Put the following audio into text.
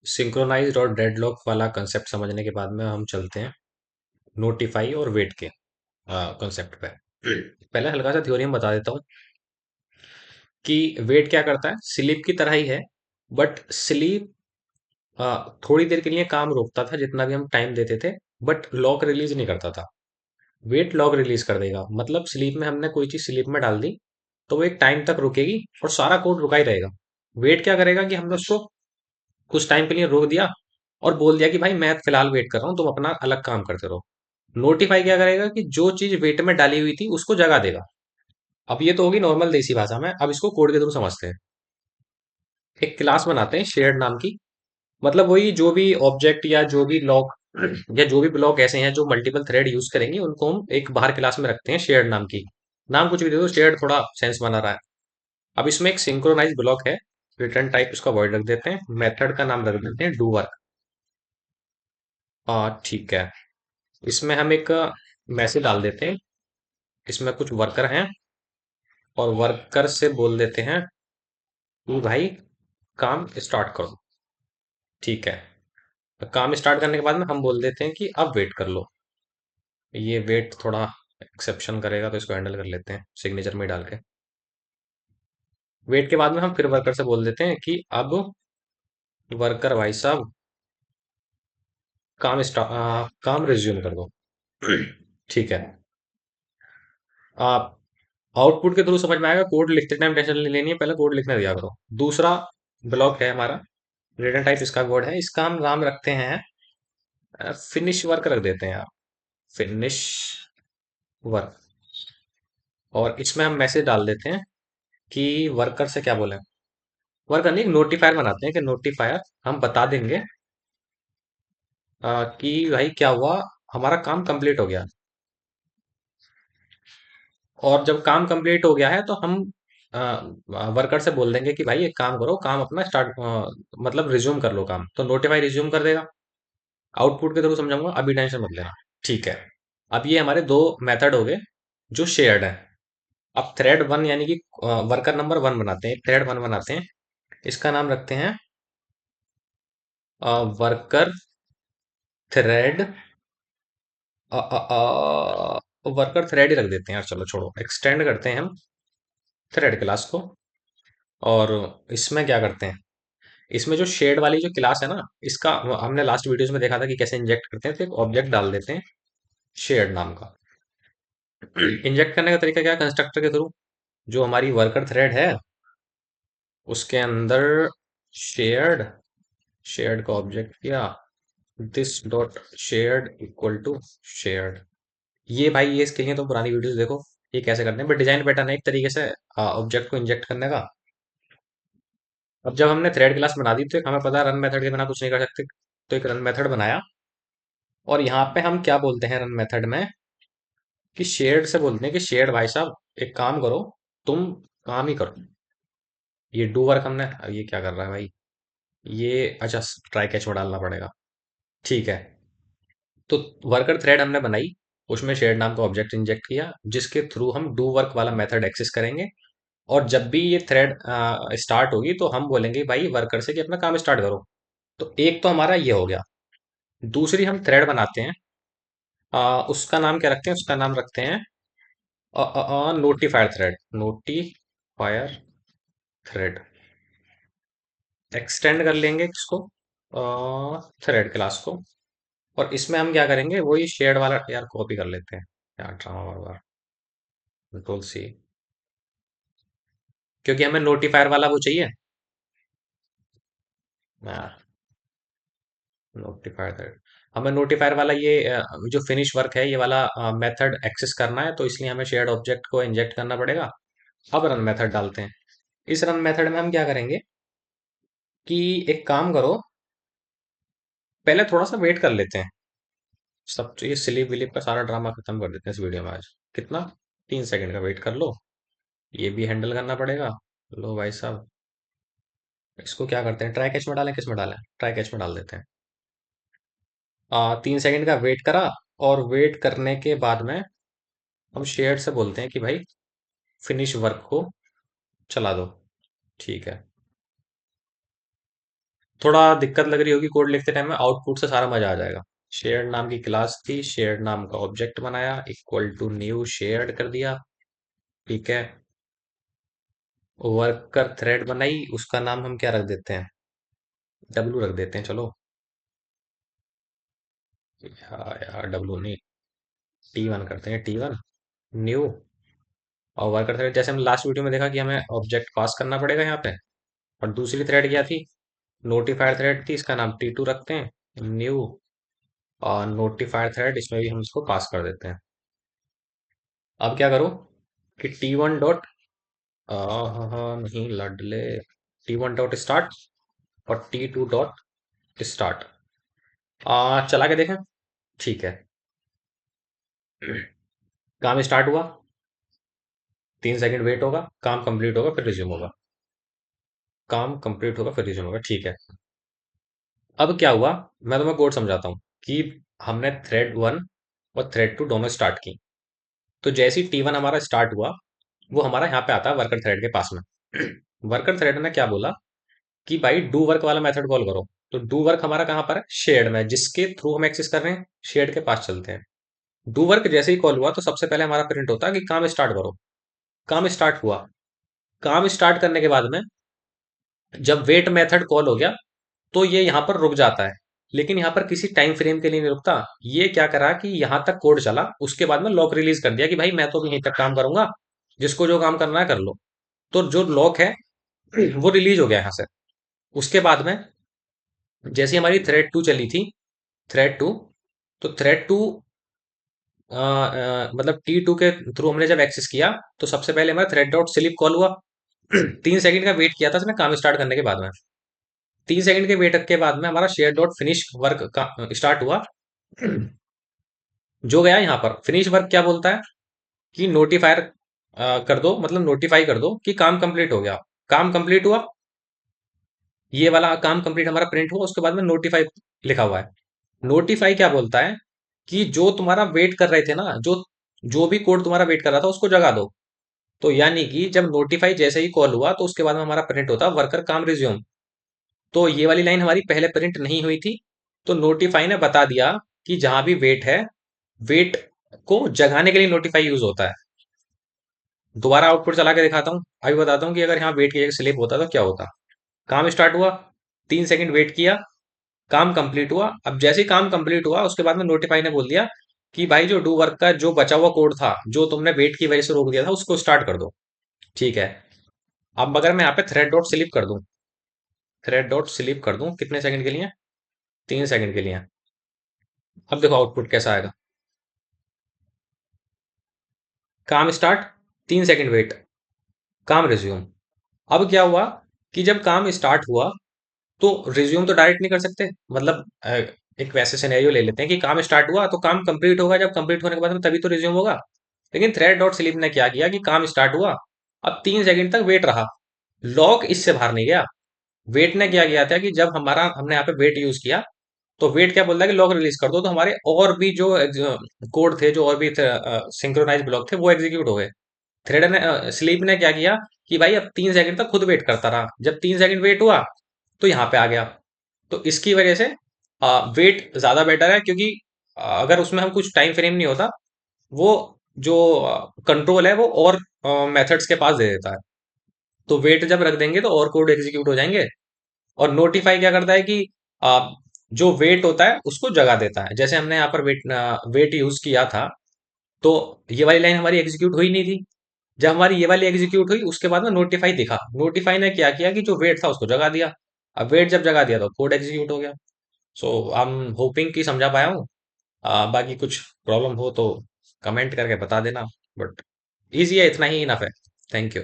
Synchronised और deadlock वाला concept समझने के बाद में हम चलते हैं नोटिफाई और वेट के कंसेप्ट पे। पहले हल्का सा थ्योरी में बता देता हूँ कि वेट क्या करता है। स्लीप की तरह ही है, बट स्लीप थोड़ी देर के लिए काम रोकता था जितना भी हम टाइम देते थे, बट लॉक रिलीज नहीं करता था। वेट लॉक रिलीज कर देगा, मतलब स्लीप में हमने कोई चीज स्लीप में डाल दी तो वो एक टाइम तक रुकेगी और सारा कोड रुका ही रहेगा। वेट क्या करेगा कि हमने उसको कुछ टाइम के लिए रोक दिया और बोल दिया कि भाई मैं फिलहाल वेट कर रहा हूँ, तुम अपना अलग काम करते रहो। नोटिफाई क्या करेगा कि जो चीज वेट में डाली हुई थी उसको जगा देगा। अब ये तो होगी नॉर्मल देसी भाषा में, अब इसको कोड के थ्रू समझते हैं। एक क्लास बनाते हैं शेयर्ड नाम की, मतलब वही जो भी ऑब्जेक्ट या जो भी लॉक या जो भी ब्लॉक ऐसे हैं जो मल्टीपल थ्रेड यूज करेंगे उनको हम एक बाहर क्लास में रखते हैं शेयर्ड नाम की। नाम कुछ भी दे दो, शेयर्ड थोड़ा सेंस बना रहा है। अब इसमें एक सिंक्रोनाइज ब्लॉक है, रिटर्न टाइप उसका वॉइड रख देते हैं, मेथड का नाम रख देते हैं डू वर्क। ठीक है। इसमें हम एक मैसेज डाल देते हैं, इसमें कुछ वर्कर हैं और वर्कर से बोल देते हैं कि भाई काम स्टार्ट करो। ठीक है। तो काम स्टार्ट करने के बाद में हम बोल देते हैं कि अब वेट कर लो। ये वेट थोड़ा एक्सेप्शन करेगा तो इसको हैंडल कर लेते हैं सिग्नेचर में डाल के। वेट के बाद में हम फिर वर्कर से बोल देते हैं कि अब वर्कर भाई साहब काम रिज्यूम कर दो। ठीक है। आप आउटपुट के थ्रू समझ में आएगा, कोड लिखते टाइम टेंशन नहीं लेनी है, पहले कोड लिखने दिया करो। दूसरा ब्लॉक है हमारा, रिटर्न टाइप इसका कोड है, इसका हम नाम रखते हैं फिनिश वर्क रख देते हैं आप, फिनिश वर्क। और इसमें हम मैसेज डाल देते हैं कि वर्कर से क्या बोले। वर्कर नहीं, नोटिफायर बनाते हैं कि नोटिफायर हम बता देंगे कि भाई क्या हुआ, हमारा काम कंप्लीट हो गया। और जब काम कंप्लीट हो गया है तो हम वर्कर से बोल देंगे कि भाई एक काम करो, काम अपना स्टार्ट मतलब रिज्यूम कर लो काम, तो नोटिफाई रिज्यूम कर देगा। आउटपुट के थ्रू समझाऊंगा, अभी टेंशन मत लेना। ठीक है। अब ये हमारे दो मेथड हो गए जो शेयर्ड है। अब थ्रेड वन यानी कि वर्कर नंबर वन बनाते हैं, थ्रेड वन बनाते हैं। इसका नाम रखते हैं वर्कर थ्रेड, वर्कर थ्रेड ही रख देते हैं यार, चलो छोड़ो, एक्सटेंड करते हैं हम थ्रेड क्लास को। और इसमें क्या करते हैं, इसमें जो शेड वाली जो क्लास है ना, इसका हमने लास्ट वीडियोस में देखा था कि कैसे इंजेक्ट करते हैं, तो एक ऑब्जेक्ट डाल देते हैं शेड नाम का। इंजेक्ट करने का तरीका क्या है, कंस्ट्रक्टर के थ्रू। जो हमारी वर्कर थ्रेड है उसके अंदर शेयर्ड, शेयर्ड का ऑब्जेक्ट किया, this dot shared equal to shared. ये भाई ये इसके लिए तो पुरानी वीडियोस देखो, ये कैसे करते हैं, बट डिजाइन पैटर्न है एक तरीके से ऑब्जेक्ट को इंजेक्ट करने का। अब जब हमने थ्रेड क्लास बना दी तो एक हमें पता है रन मेथड के बिना कुछ नहीं कर सकते, तो एक रन मेथड बनाया। और यहाँ पे हम क्या बोलते हैं रन मेथड में, कि शेयर्ड से बोलते हैं कि शेयर्ड भाई साहब एक काम करो, तुम काम ही करो। ये डू वर्क हमने, अब ये क्या कर रहा है भाई, ये अच्छा ट्राई कैच में डालना पड़ेगा। ठीक है। तो वर्कर थ्रेड हमने बनाई, उसमें शेयर्ड नाम का ऑब्जेक्ट इंजेक्ट किया जिसके थ्रू हम डू वर्क वाला मेथड एक्सेस करेंगे। और जब भी ये थ्रेड स्टार्ट होगी तो हम बोलेंगे भाई वर्कर से कि अपना काम स्टार्ट करो। तो एक तो हमारा ये हो गया। दूसरी हम थ्रेड बनाते हैं, उसका नाम क्या रखते हैं, उसका नाम रखते हैं notifier thread, notifier thread. Extend कर लेंगे इसको थ्रेड क्लास को। और इसमें हम क्या करेंगे, वही शेयर्ड वाला यार कॉपी कर लेते हैं, यार ड्रामा बार बार, कंट्रोल सी, क्योंकि हमें नोटिफायर वाला वो चाहिए यार। नोटिफायर थ्रेड, हमें नोटिफायर वाला ये जो फिनिश वर्क है ये वाला मेथड एक्सेस करना है, तो इसलिए हमें शेयर्ड ऑब्जेक्ट को इंजेक्ट करना पड़ेगा। अब रन मेथड डालते हैं। इस रन मेथड में हम क्या करेंगे कि एक काम करो, पहले थोड़ा सा वेट कर लेते हैं। सब ये स्लीप विलीप का सारा ड्रामा खत्म कर देते हैं इस वीडियो में आज। कितना, 3 सेकंड का वेट कर लो, ये भी हैंडल करना पड़ेगा। लो भाई साहब, इसको क्या करते हैं, ट्राई कैच में डालें, किस में डालें, ट्राई कैच में डाल देते हैं। 3 सेकंड का वेट करा, और वेट करने के बाद में हम शेयर से बोलते हैं कि भाई फिनिश वर्क को चला दो। ठीक है। थोड़ा दिक्कत लग रही होगी कोड लिखते टाइम में, आउटपुट से सारा मजा आ जाएगा। शेयर्ड नाम की क्लास थी, शेयर्ड नाम का ऑब्जेक्ट बनाया, इक्वल टू न्यू शेयर्ड कर दिया। ठीक है। वर्कर थ्रेड बनाई, उसका नाम हम क्या रख देते हैं, डब्लू रख देते हैं चलो। यार डब्लू नहीं, T1 करते हैं, T1 न्यू। और वर्कर थ्रेड जैसे हम लास्ट वीडियो में देखा कि हमें ऑब्जेक्ट पास करना पड़ेगा यहाँ पे। और दूसरी थ्रेड क्या थी, नोटिफायर थ्रेड थी, इसका नाम T2 रखते हैं, न्यू। और नोटिफायर थ्रेड, इसमें भी हम इसको पास कर देते हैं। अब क्या करो कि T1 डॉट, नहीं लडले, T1 डॉट स्टार्ट और T2 डॉट स्टार्ट, चला के देखें। ठीक है। काम स्टार्ट हुआ, 3 सेकंड वेट होगा, काम कंप्लीट होगा फिर रिज्यूम होगा, काम कंप्लीट होगा फिर रिज्यूम होगा। ठीक है। अब क्या हुआ, मैं तुम्हें कोड समझाता हूँ कि हमने थ्रेड 1 और थ्रेड 2 दोनों स्टार्ट की। तो जैसे ही T1 हमारा स्टार्ट हुआ, वो हमारा यहाँ पे आता है वर्कर थ्रेड के पास में। वर्कर थ्रेड ने क्या बोला कि भाई डू वर्क वाला मेथड कॉल करो। तो डू वर्क हमारा कहाँ पर है, शेयर्ड में, जिसके थ्रू हम एक्सेस कर रहे हैं, शेयर्ड के पास चलते हैं। डू वर्क जैसे ही कॉल हुआ तो सबसे पहले हमारा प्रिंट होता है कि काम स्टार्ट करो। काम स्टार्ट हुआ, काम स्टार्ट करने के बाद में जब वेट मेथड कॉल हो गया तो ये यहाँ पर रुक जाता है। लेकिन यहाँ पर किसी टाइम फ्रेम के लिए नहीं रुकता। ये क्या करा कि यहाँ तक कोड चला, उसके बाद में लॉक रिलीज कर दिया कि भाई मैं तो अभी यहीं तक काम करूंगा, जिसको जो काम करना है कर लो। तो जो लॉक है वो रिलीज हो गया यहाँ से। उसके बाद में जैसे हमारी थ्रेड 2 चली थी, थ्रेड 2, तो थ्रेड 2 मतलब T2 के थ्रू हमने जब एक्सेस किया, तो सबसे पहले हमारा थ्रेड डॉट स्लीप कॉल हुआ। 3 सेकंड का वेट किया था उसने काम स्टार्ट करने के बाद में। 3 सेकंड के वेट के बाद में हमारा शेयर डॉट फिनिश वर्क का स्टार्ट हुआ। जो गया यहाँ पर फिनिश वर्क क्या बोलता है कि नोटिफायर कर दो, मतलब नोटिफाई कर दो कि काम कंप्लीट हो गया। काम कंप्लीट हुआ, ये वाला काम कंप्लीट हमारा प्रिंट हुआ, उसके बाद में नोटिफाई लिखा हुआ है। नोटिफाई क्या बोलता है कि जो तुम्हारा वेट कर रहे थे ना, जो जो भी कोड तुम्हारा वेट कर रहा था उसको जगा दो। तो यानी कि जब नोटिफाई जैसे ही कॉल हुआ तो उसके बाद में हमारा प्रिंट होता वर्कर काम रिज्यूम। तो ये वाली लाइन हमारी पहले प्रिंट नहीं हुई थी। तो नोटिफाई ने बता दिया कि जहां भी वेट है, वेट को जगाने के लिए नोटिफाई यूज होता है। दोबारा आउटपुट चला के दिखाता हूँ, अभी बताता हूँ कि अगर यहाँ वेट की जगह स्लिप होता तो क्या होता। काम स्टार्ट हुआ, 3 सेकंड वेट किया, काम कंप्लीट हुआ। अब जैसे ही काम कंप्लीट हुआ उसके बाद में नोटिफाई ने बोल दिया कि भाई जो डू वर्क का जो बचा हुआ कोड था, जो तुमने वेट की वजह से रोक दिया था, उसको स्टार्ट कर दो। ठीक है। अब अगर मैं यहाँ पे थ्रेड डॉट स्लिप कर दूं, थ्रेड डॉट स्लिप कर दूं कितने सेकंड के लिए, 3 सेकंड के लिए। अब देखो आउटपुट कैसा आएगा, काम स्टार्ट, 3 सेकंड वेट, काम रिज्यूम। अब क्या हुआ कि जब काम स्टार्ट हुआ तो रिज्यूम तो डायरेक्ट नहीं कर सकते, मतलब एक वैसे सिनेरियो ले लेते हैं कि काम स्टार्ट हुआ तो काम कंप्लीट होगा, जब कंप्लीट होने के बाद में तभी तो रिज्यूम होगा। लेकिन थ्रेड डॉट स्लीप ने क्या किया कि काम स्टार्ट हुआ, अब 3 सेकंड तक वेट रहा, लॉग इससे बाहर नहीं गया। वेट ने क्या किया था कि जब हमारा हमने यहाँ पे वेट यूज किया, तो वेट क्या बोलता है कि लॉग रिलीज कर दो, तो हमारे और भी जो कोड थे, जो और भी सिंक्रोनाइज ब्लॉक थे, वो एग्जीक्यूट हो गए। थ्रेड ने स्लीप ने क्या किया कि भाई अब 3 सेकंड तक खुद वेट करता रहा, जब 3 सेकंड वेट हुआ तो यहाँ पे आ गया। तो इसकी वजह से वेट ज्यादा बेटर है, क्योंकि अगर उसमें हम कुछ टाइम फ्रेम नहीं होता, वो जो कंट्रोल है वो और मेथड्स के पास दे देता है। तो वेट जब रख देंगे तो और कोड एग्जीक्यूट हो जाएंगे। और नोटिफाई क्या करता है कि जो वेट होता है उसको जगा देता है। जैसे हमने यहाँ पर वेट यूज किया था, तो ये वाली लाइन हमारी एग्जीक्यूट हुई नहीं थी। जब हमारी ये वाली एग्जीक्यूट हुई उसके बाद में नोटिफाई दिखा, नोटिफाई ने क्या किया कि जो वेट था उसको जगा दिया। अब वेट जब जगा दिया तो कोड एग्जीक्यूट हो गया। सो आई एम होपिंग कि समझा पाया हूँ। बाकी कुछ प्रॉब्लम हो तो कमेंट करके बता देना, बट इजी है, इतना ही इनफ है। Thank you.